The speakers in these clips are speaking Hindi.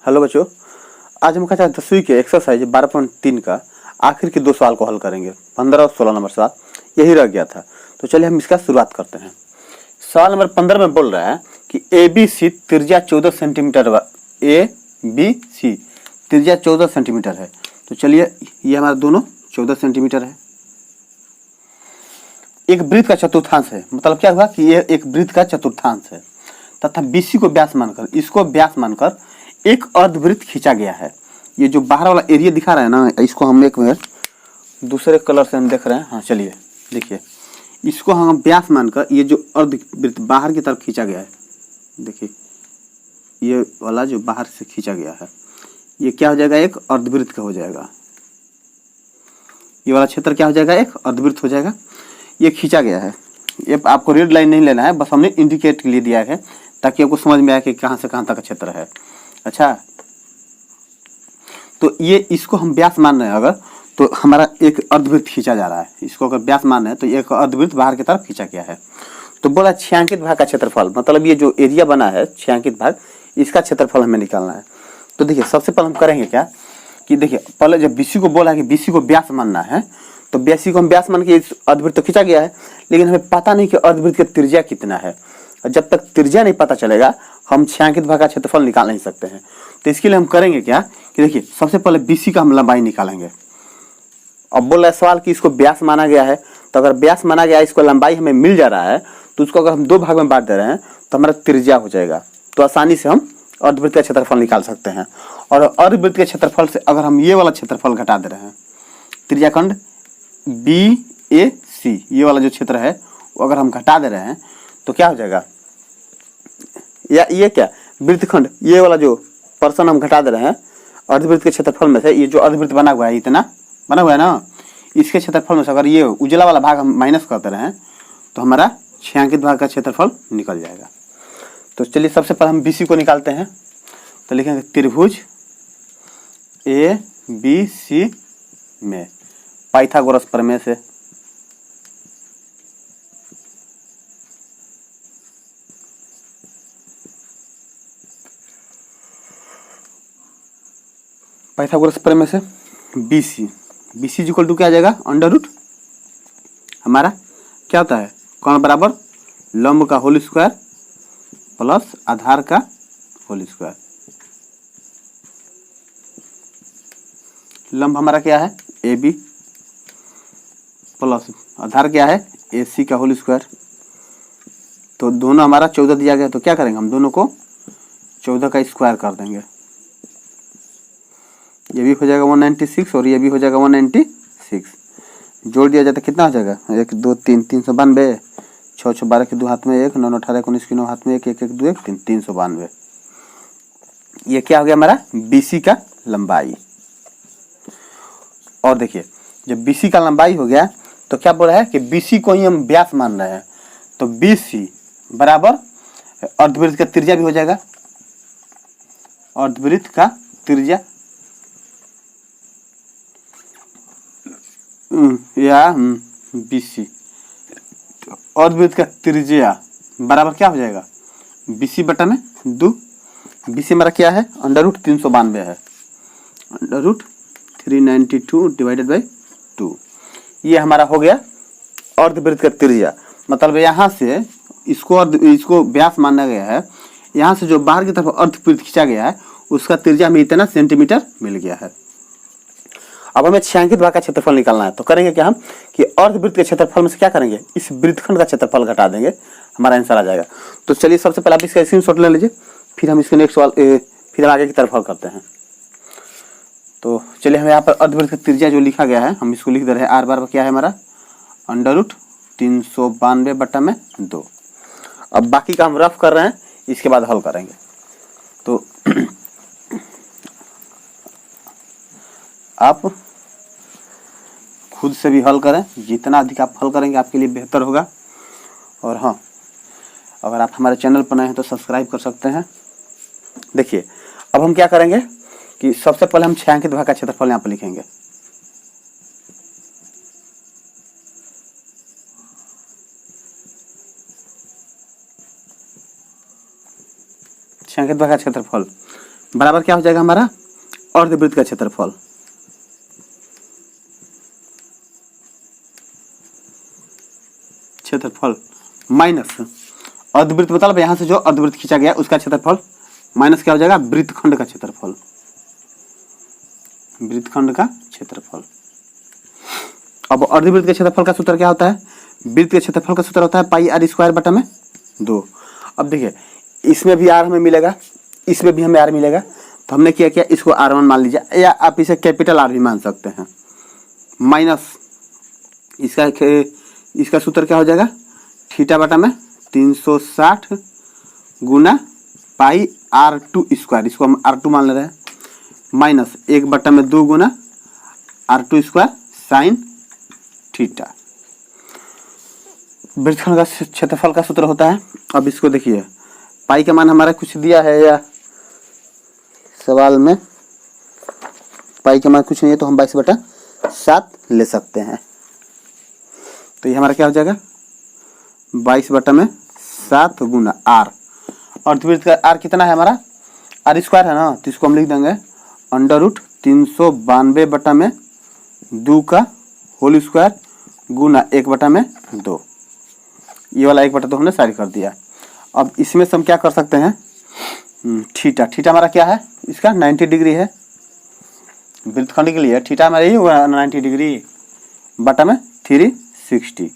हेलो बच्चों, आज हम कक्षा 10वीं के एक्सरसाइज 12.3 का आखिर के दो सवाल को हल करेंगे। 15 और 16 नंबर सवाल यही रह गया था, तो चलिए हम इसका शुरुआत करते हैं। सवाल नंबर 15 में बोल रहा है कि ABC त्रिज्या 14 सेंटीमीटर ABC त्रिज्या 14 सेंटीमीटर है। तो चलिए, ये हमारा दोनों 14 सेंटीमीटर है। एक वृत्त का चतुर्थांश है, मतलब क्या हुआ कि ये एक वृत्त का चतुर्थांश है तथा BC को व्यास मानकर, इसको व्यास मानकर एक अर्धवृत्त खींचा गया है। ये जो बाहर वाला एरिया दिखा रहा है ना, इसको हम एक बार दूसरे कलर से हम देख रहे हैं। हाँ चलिए देखिए, इसको हम व्यास मानकर ये जो अर्धवृत्त बाहर की तरफ खींचा गया है, देखिए ये वाला जो बाहर से खींचा गया है, ये क्या हो जाएगा, एक अर्धवृत्त का हो जाएगा। ये वाला क्षेत्र क्या हो जाएगा, एक अर्धवृत्त हो जाएगा। ये खींचा गया है। ये आपको रेड लाइन नहीं लेना है, बस हमने इंडिकेट के लिए दिया है ताकि आपको समझ में आए कि कहाँ से कहाँ तक क्षेत्र है। अच्छा, तो ये इसको हम व्यास मान रहे हैं अगर, तो हमारा एक अर्धवृत्त खींचा जा रहा है। इसको अगर व्यास मान रहे हैं तो एक अर्धवृत्त बाहर की तरफ खींचा गया है। तो बोला छायांकित भाग का क्षेत्रफल, मतलब ये जो एरिया बना है छायांकित भाग, इसका क्षेत्रफल हमें निकालना है। तो देखिए, सबसे पहले हम करेंगे क्या कि देखिए, पहले जब BC को बोला है कि BC को व्यास मानना है, तो BC को हम व्यास मान के इस अर्धवृत्त तो खींचा गया है, लेकिन हमें पता नहीं कि अर्धवृत्त का त्रिज्या कितना है। और जब तक त्रिज्या नहीं पता चलेगा, हम छायांकित भाग का क्षेत्रफल निकाल नहीं सकते हैं। तो इसके लिए हम करेंगे क्या कि देखिए, सबसे पहले BC का हम लंबाई निकालेंगे। अब बोल रहा है सवाल कि इसको व्यास माना गया है, तो अगर व्यास माना गया है, इसको लंबाई हमें मिल जा रहा है, तो उसको अगर हम दो भाग में बांट दे रहे हैं तो हमारा त्रिज्या हो जाएगा। तो आसानी से हम अर्धवृत्त का क्षेत्रफल निकाल सकते हैं। और अर्धवृत्त के क्षेत्रफल से अगर हम ये वाला क्षेत्रफल घटा दे रहे हैं, त्रिज्याखंड BAC, ये वाला जो क्षेत्र है वो अगर हम घटा दे रहे हैं तो क्या हो जाएगा, या ये क्या वृत्तखंड, ये वाला जो पर्सन हम घटा दे रहे हैं अर्धवृत्त के क्षेत्रफल में से, ये जो अर्धवृत्त बना हुआ है, इतना बना हुआ है ना, इसके क्षेत्रफल में से अगर ये उजला वाला भाग हम माइनस करते रहे तो हमारा छायांकित भाग का क्षेत्रफल निकल जाएगा। तो चलिए, सबसे पहले हम BC को निकालते हैं। तो लिखेंगे त्रिभुज ABC में पाइथागोरस प्रमेय से से BC इक्वल टू क्या आ जाएगा, अंडर रूट, हमारा क्या होता है, कौन बराबर लंब का होल स्क्वायर प्लस आधार का होल स्क्वायर। लंब हमारा क्या है AB प्लस आधार क्या है AC का होल स्क्वायर। तो दोनों हमारा 14 दिया गया, तो क्या करेंगे, हम दोनों को 14 का स्क्वायर कर देंगे। ये भी हो जाएगा 196 और ये भी हो जाएगा 196। जोड़ दिया जाए तो कितना हो जाएगा, 1 2 3 392, 6 6 12 के 2 हाथ में 1, 9 9 18 19 के 9 हाथ में 1, 1 1 2 1 3 392। ये क्या हो गया हमारा BC का लंबाई। और देखिए, जब BC का लंबाई हो गया तो क्या बोल रहा है कि BC को ही हम व्यास मान रहे हैं, तो BC बराबर अर्धवृत्त का त्रिज्या भी हो जाएगा, अर्धवृत्त का त्रिज्या या BC, अर्धवृत्त का त्रिज्या बराबर क्या हो जाएगा, BC बटा में 2। BC हमारा क्या है, अंडर रूट 392 है, अंडर रूट 392 डिवाइडेड बाई 2। ये हमारा हो गया अर्धवृत्त का त्रिज्या। मतलब यहाँ से इसको व्यास माना गया है, यहाँ से जो बाहर की तरफ अर्धवृत्त खींचा गया है उसका त्रिज्या में इतना सेंटीमीटर मिल गया है। अब हमें छायांकित भाग का क्षेत्रफल निकालना है, तो करेंगे क्या हम कि अर्धवृत्त के क्षेत्रफल में से क्या करेंगे, इस वृत्तखंड का क्षेत्रफल घटा देंगे, हमारा आंसर आ जाएगा। तो चलिए, सबसे पहले आप इसका स्क्रीनशॉट ले लीजिए, फिर हम इसके नेक्स्ट सवाल फिर आगे की तरफ हल करते हैं। तो चलिए, हमें यहाँ पर अर्धवृत्त का त्रिज्या जो लिखा गया है हम इसको लिख दे रहे हैं। R बार क्या है हमारा, अंडर रूट 392 बटा में 2। अब बाकी का हम रफ कर रहे हैं, इसके बाद हल करेंगे। तो आप खुद से भी हल करें, जितना अधिक आप हल करेंगे आपके लिए बेहतर होगा। और हाँ, अगर आप हमारे चैनल पर नए हैं तो सब्सक्राइब कर सकते हैं। देखिए, अब हम क्या करेंगे कि सबसे पहले हम छायांकित भाग का क्षेत्रफल यहाँ पर लिखेंगे। छायांकित भाग का क्षेत्रफल बराबर क्या हो जाएगा हमारा अर्धवृत्त का क्षेत्रफल। क्षेत्रफल माइनस अर्धवृत्त, मतलब यहां से जो अर्धवृत्त खींचा गया उसका क्षेत्रफल माइनस क्या हो जाएगा वृत्तखंड का क्षेत्रफल। वृत्तखंड का क्षेत्रफल। अब अर्धवृत्त के क्षेत्रफल का सूत्र क्या होता है? वृत्त के क्षेत्रफल का सूत्र होता है पाई आर स्क्वायर बटा में 2। अब देखिए इसमें भी आर हमें मिलेगा, इसमें भी हमें आर मिलेगा, तो हमने क्या किया इसको R1 मान लीजिए, या आप इसे कैपिटल आर भी मान सकते हैं। माइनस इसका सूत्र क्या हो जाएगा थीटा बटा में 360 गुना पाई R2 स्क्वायर, इसको हम R2 मान ले रहे हैं, माइनस 1 बटा में 2 गुना R2 स्क्वायर साइन थीटा। वृत्तखंड का क्षेत्रफल का सूत्र होता है। अब इसको देखिए पाई का मान हमारा कुछ दिया है या सवाल में, पाई का मान कुछ नहीं है तो हम 22/7 ले सकते हैं। तो ये हमारा क्या हो जाएगा 22/7 गुना आर। अर्धवृत्त का आर कितना है हमारा आर स्क्वायर है ना, तो इसको हम लिख देंगे √392/2 का होल स्क्वायर गुना 1/2। ये वाला 1/2 हमने साइड कर दिया। अब इसमें से हम क्या कर सकते हैं थीटा, थीटा हमारा क्या है इसका 90 डिग्री है, वृत्तखंड के लिए थीटा हमारा यही हुआ 90 डिग्री बटा में 360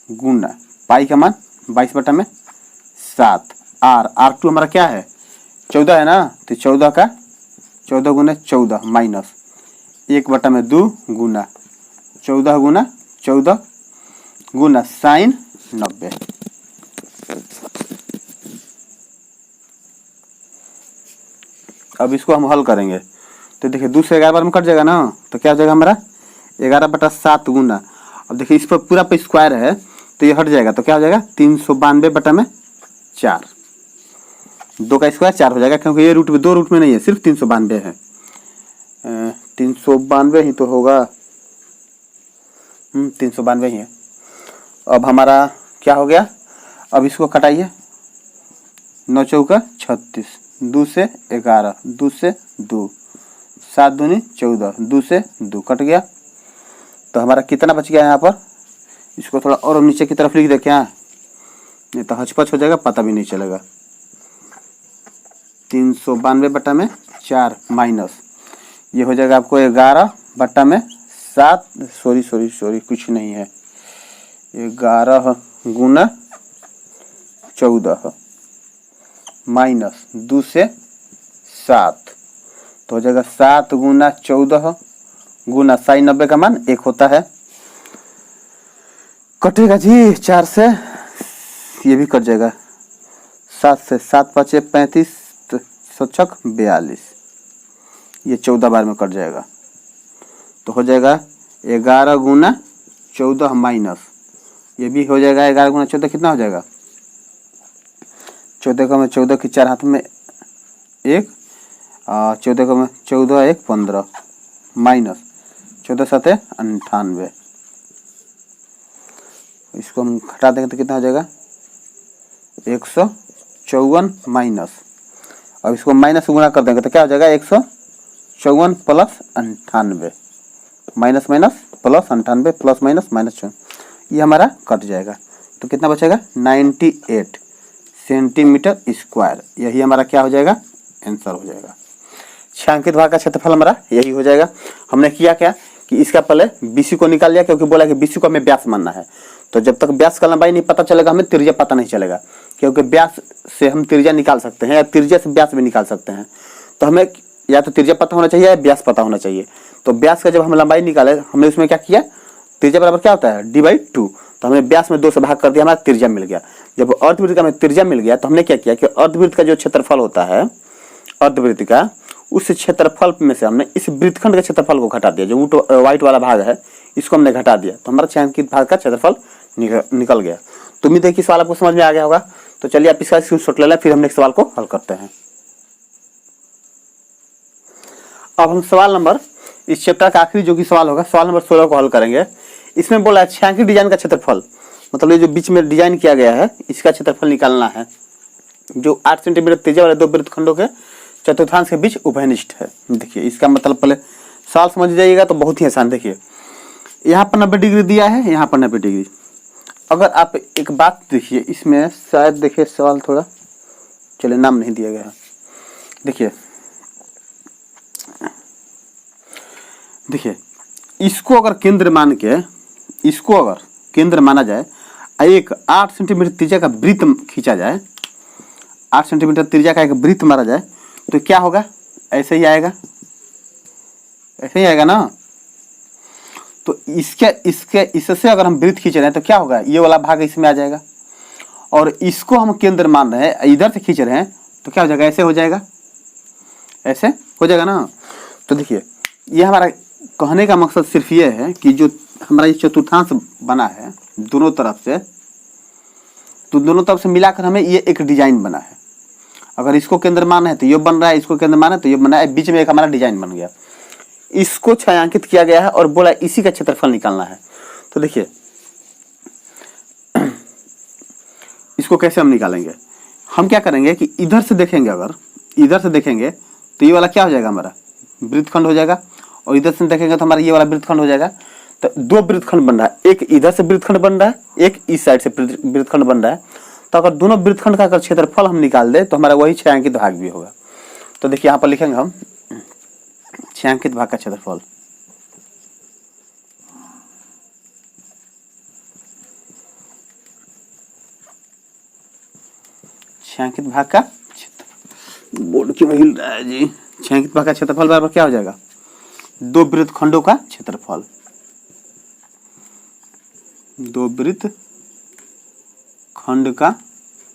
गुना पाई का मान 22/7। R2 हमारा क्या है 14 है ना, तो 14 गुना 14 माइनस 1/2 गुना 14 गुना साइन 90। अब इसको हम हल करेंगे तो देखिए 2 से 11 बार में कट जाएगा ना, तो क्या हो जाएगा हमारा 11/7 गुना, अब देखिए इस पर पूरा पे स्क्वायर है तो ये हट जाएगा, तो क्या हो जाएगा 392/4। 2 का स्क्वायर 4 हो जाएगा, क्योंकि ये रूट में 2 रूट में नहीं है, सिर्फ 392 है। 392 ही तो होगा, 392 ही है। अब हमारा क्या हो गया, अब इसको कटाइए 9 चौका 36, 2 से 11, 2 से 2, 7 दूनी 14, 2 से 2 कट गया, तो हमारा कितना बच गया यहाँ पर। इसको थोड़ा और नीचे की तरफ लिख दे क्या, नहीं तो हचपच हो जाएगा, पता भी नहीं चलेगा। 392/4 माइनस ये हो जाएगा आपको 11/7, सॉरी कुछ नहीं है, 11 गुना 14 माइनस 2 से 7, तो हो जाएगा 7 गुना 14 गुना साइन 90 का मान 1 होता है। कटेगा जी 4 से, ये भी कट जाएगा 7 से, 7 × 5 = 35, 7 × 42, ये 14 बार में कट जाएगा, तो हो जाएगा 11 गुना 14 माइनस ये भी हो जाएगा 11 गुना 14 कितना हो जाएगा 14 का में 14 की 4 हाथ में 1, 14 का में 14 1 15 माइनस 14 7 98, इसको हम घटा देंगे तो कितना हो जाएगा 154 माइनस, अब इसको माइनस गुना कर देंगे तो क्या हो जाएगा 154 + 98 minus minus plus 98 plus minus -4, ये हमारा कट जाएगा, तो कितना बचेगा 98 सेंटीमीटर स्क्वायर। यही हमारा क्या हो जाएगा आंसर हो जाएगा। छायांकित भाग का क्षेत्रफल हमारा यही हो जाएगा। हमने किया क्या कि इसका पहले बीसी को निकाल लिया, क्योंकि बोला कि बीसी को हमें व्यास मानना है, तो जब तक व्यास का लंबाई नहीं पता चलेगा हमें त्रिज्या पता नहीं चलेगा, क्योंकि व्यास से हम त्रिज्या निकाल सकते हैं या त्रिज्या से व्यास भी निकाल सकते हैं। तो हमें या तो त्रिज्या पता होना चाहिए या व्यास पता होना चाहिए। तो व्यास का जब हम लंबाई निकाले हमने उसमें क्या किया, त्रिज्या बराबर क्या होता है d/2, तो हमने व्यास में 2 से भाग कर दिया, हमारा त्रिज्या मिल गया। जब अर्धवृत्त का हमें त्रिज्या मिल गया तो हमने क्या किया कि अर्धवृत्त का जो क्षेत्रफल होता है अर्धवृत्त का, उस क्षेत्रफल में से हमने इस वृत्तखंड के क्षेत्रफल को घटा दिया, जो व्हाइट वाला भाग है इसको हमने घटा दिया, तो हमारा छायांकित भाग का क्षेत्रफल निकल गया। तो उम्मीद है कि सवाल आपको समझ में आ गया होगा। तो चलिए आप इसका स्क्रीनशॉट ले लें, फिर हम नेक्स्ट सवाल को हल करते हैं। अब हम सवाल नंबर इस चैप्टर का आखिरी जो कि सवाल होगा, सवाल नंबर 16 को हल करेंगे। इसमें बोला है छायांकित डिजाइन का क्षेत्रफल, मतलब ये जो बीच में डिजाइन किया गया है इसका क्षेत्रफल निकालना है। जो 8 सेंटीमीटर त्रिज्या वाले 2 वृत्तखंडों के चतुर्थांश के बीच उभयनिष्ठ है। देखिए इसका मतलब पहले सवाल समझ जाइएगा तो बहुत ही आसान। देखिए यहाँ पर 90 डिग्री दिया है, यहाँ पर 90 डिग्री। अगर आप एक बात देखिए इसमें, शायद देखिए सवाल थोड़ा, चलिए नाम नहीं दिया गया है। देखिए इसको अगर केंद्र मान के, इसको अगर केंद्र माना जाए, एक 8 सेंटीमीटर त्रिज्या का वृत्त खींचा जाए, 8 सेंटीमीटर त्रिज्या का एक वृत्त मारा जाए, तो क्या होगा? ऐसे ही आएगा, ऐसे ही आएगा ना। तो इससे अगर हम वृत्त खींच रहे हैं तो क्या होगा? ये वाला भाग इसमें आ जाएगा। और इसको हम केंद्र मान रहे हैं, इधर से खींच रहे हैं, तो क्या हो जाएगा? ऐसे हो जाएगा, ऐसे हो जाएगा ना। तो देखिए ये हमारा कहने का मकसद सिर्फ ये है कि जो हमारा ये चतुर्थांश बना है दोनों तरफ से, तो दोनों तरफ से मिलाकर हमें ये एक डिजाइन बना है। अगर इसको केंद्र मान है तो ये बन रहा है, इसको केंद्र मान है तो ये बन रहा है, बीच में एक हमारा डिजाइन बन गया। इसको छायांकित किया गया है और बोला इसी का क्षेत्रफल निकालना है। तो देखिए इसको कैसे हम निकालेंगे? हम क्या करेंगे कि इधर से देखेंगे, अगर इधर से देखेंगे तो ये वाला क्या हो जाएगा? हमारा वृत्तखंड हो जाएगा। और इधर से देखेंगे तो हमारा ये वाला वृत्तखंड हो जाएगा। तो दो वृत्तखंड बन रहा है, एक इधर से वृत्तखंड बन रहा है, एक इस साइड से वृत्तखंड बन रहा है। तो अगर दोनों वृत्तखंड का अगर क्षेत्रफल हम निकाल दे तो हमारा वही छायांकित भाग भी होगा। तो देखिए यहाँ पर लिखेंगे हम छायांकित भाग का क्षेत्रफल। छायांकित भाग का बोर्ड क्यों हिल रहा है जी? छायांकित भाग का क्षेत्रफल बराबर क्या हो जाएगा? दो वृत्तखंडों का क्षेत्रफल, दो वृत्तखंड का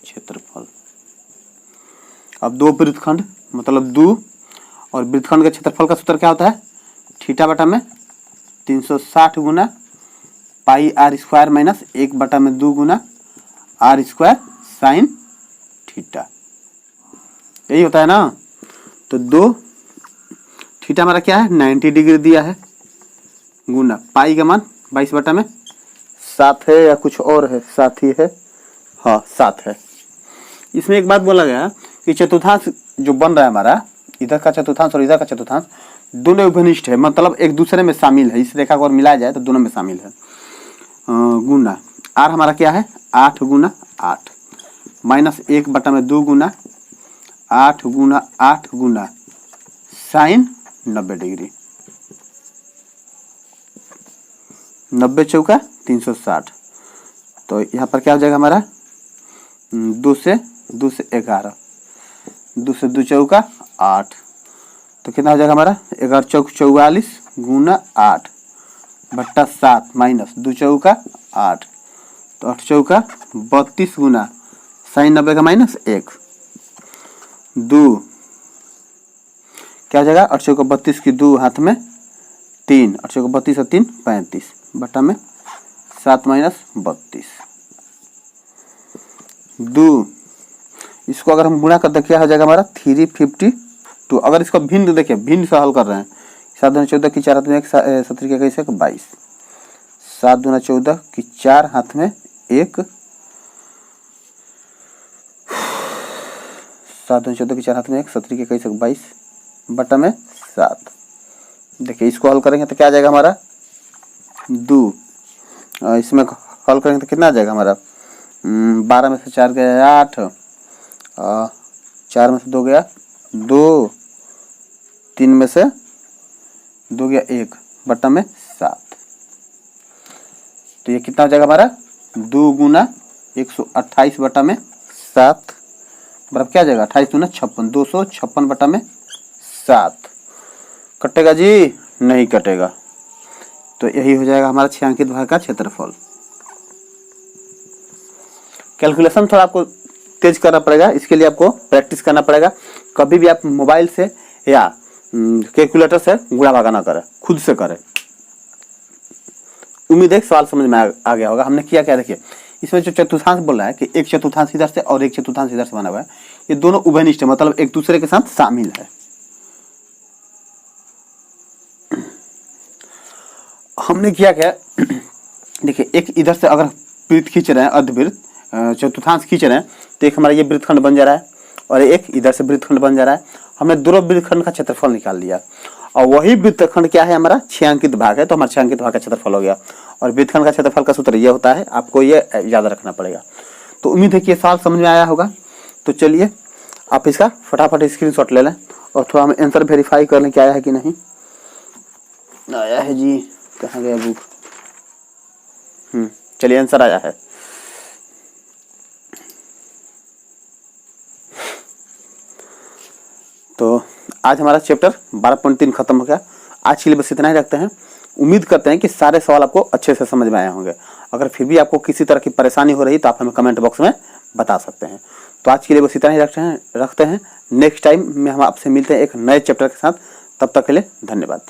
क्षेत्रफल। अब दो वृत्तखंड मतलब 2, और वृत्तखंड के क्षेत्रफल का सूत्र क्या होता है? थीटा बटा में 360 गुना पाई आर स्क्वायर माइनस 1 बटा में 2 गुना आर स्क्वायर साइन थीटा। यही होता है ना। तो 2 थीटा हमारा क्या है? 90 डिग्री दिया है, गुना पाई का मान 22 बटा में 7 है या कुछ और है? 7 ही है, हाँ 7 है। इसमें एक बात बोला गया कि चतुर्थांश जो बन रहा है हमारा, इधर का चतुर्थांश और इधर का चतुर्थांश दोनों उभयनिष्ठ है, मतलब एक दूसरे में शामिल है। इस रेखा को और मिलाया जाए तो दोनों में शामिल है। गुना आर हमारा क्या है? 8 गुना 8 माइनस 1 बटा में 2 गुना 8 गुना 8 गुना साइन 90 डिग्री। 90 चौका 360। तो यहाँ पर क्या हो जाएगा हमारा? 2 से 11, 2 से 2 चौका 8। तो कितना हो जाएगा हमारा? 11 चौक 44 गुना 8 बट्टा 7 माइनस 2 चौका 8। तो 8 चौका 32 गुना साइन 90 का माइनस 1, 2 क्या हो जाएगा? 8 चौका 32 की 2 हाथ में 3, 8 चौका 32 और 3 35 बटा में 7 माइनस 32, 2। इसको अगर हम गुणा कर दे क्या हो जाएगा हमारा? 352। अगर इसको भिन्न देखिए, भिन्न से हल कर रहे हैं, 7 दूना 14 की 4 हाथ में 1, 17 के 21 22, 7 दूना 14 की 4 हाथ में 1, 7 दूना 14 की 4 हाथ में 1, 17 के 21 22 बटा में 7। देखिए इसको हल करेंगे तो क्या आ जाएगा हमारा? 2। इसमें हल करेंगे तो कितना आ जाएगा हमारा? 12 में से 4 गया 8, 4 में से 2 गया 2, 3 में से 2 गया 1 बटा में 7। तो ये कितना हो जाएगा हमारा? 2 गुना 128 बटा में 7 बराबर क्या आ जाएगा? 28 दूना 56, 256 बटा में 7। कटेगा जी? नहीं कटेगा। तो यही हो जाएगा हमारा छायांकित भाग का क्षेत्रफल। कैलकुलेशन थोड़ा आपको तेज करना पड़ेगा, इसके लिए आपको प्रैक्टिस करना पड़ेगा। कभी भी आप मोबाइल से या कैलकुलेटर से गुणा भागा ना करें, खुद से करें। उम्मीद है सवाल समझ में आ गया होगा। हमने किया क्या? देखिए इसमें जो चतुर्थांश बोल रहा है कि एक चतुर्थांश इधर से और एक चतुर्थांश इधर से बना हुआ है, ये दोनों उभयनिष्ठ है, मतलब एक दूसरे के साथ शामिल है। हमने किया क्या? देखिए एक इधर से अगर वृत्त खींच रहे हैं, अर्धवृत्त चतुर्थांश खींच रहे हैं, तो एक हमारा ये वृत्तखंड बन जा रहा है और एक इधर से वृत्तखंड बन जा रहा है। हमने ध्रुव वृत्तखंड का क्षेत्रफल निकाल लिया, और वही वृत्तखंड क्या है हमारा 6 अंकित भाग है, तो हमारा 6 अंकित भाग का क्षेत्रफल हो गया। और वृत्तखंड का क्षेत्रफल का सूत्र ये होता है, आपको ये याद रखना पड़ेगा। तो उम्मीद है कि ये सवाल समझ में आया होगा। तो चलिए आप इसका फटाफट स्क्रीनशॉट ले लें और थोड़ा हम आंसर वेरीफाई कर लें कि आया है कि नहीं। आया है जी, कहाँ गया बुक। चलिए आंसर आया है। तो आज हमारा चैप्टर 12.3 खत्म हो गया। आज के लिए बस इतना ही रखते हैं। उम्मीद करते हैं कि सारे सवाल आपको अच्छे से समझ में आए होंगे। अगर फिर भी आपको किसी तरह की परेशानी हो रही तो आप हमें कमेंट बॉक्स में बता सकते हैं। तो आज के लिए बस इतना ही रखते हैं। नेक्स्ट टाइम में हम आपसे मिलते हैं एक नए चैप्टर के साथ। तब तक के लिए धन्यवाद।